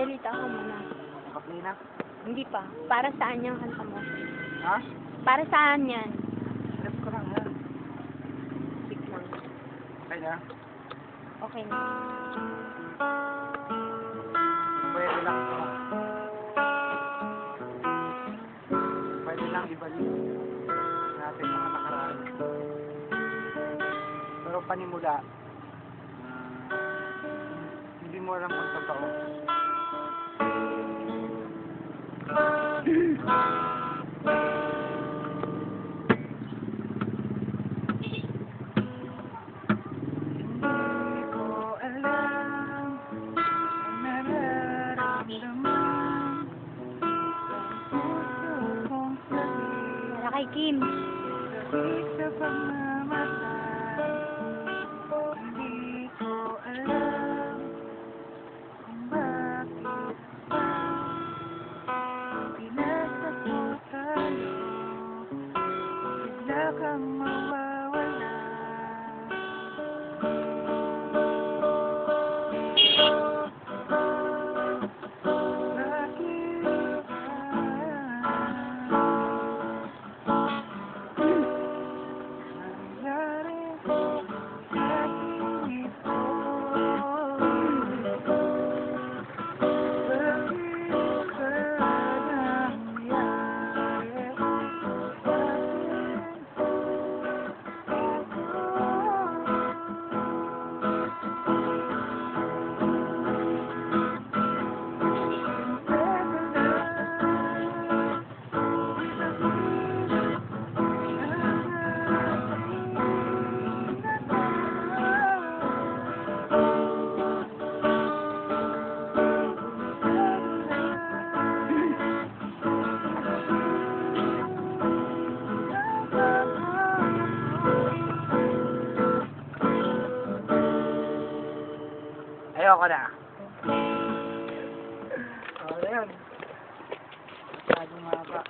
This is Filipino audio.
Magsalita ka muna. Nakaplay na? Hindi pa. Para saan yung kanta mo? Ha? Para saan yan? Step ko lang yan. Wait lang. Okay na? Okay na. Pwede lang ito. Pwede lang ibalik natin mga nakaraan. Pero panimula, hindi mo alam kung totoo. Hindi ko alam ang nararamdaman ang puso kong sabihin. Para kay Kim. Sa pagmamatay, hindi ko alam kung bakit ba pinasa ko tayo, bigla kang mawawala. Ayoko na. Ano yun? Masyadong mahaba.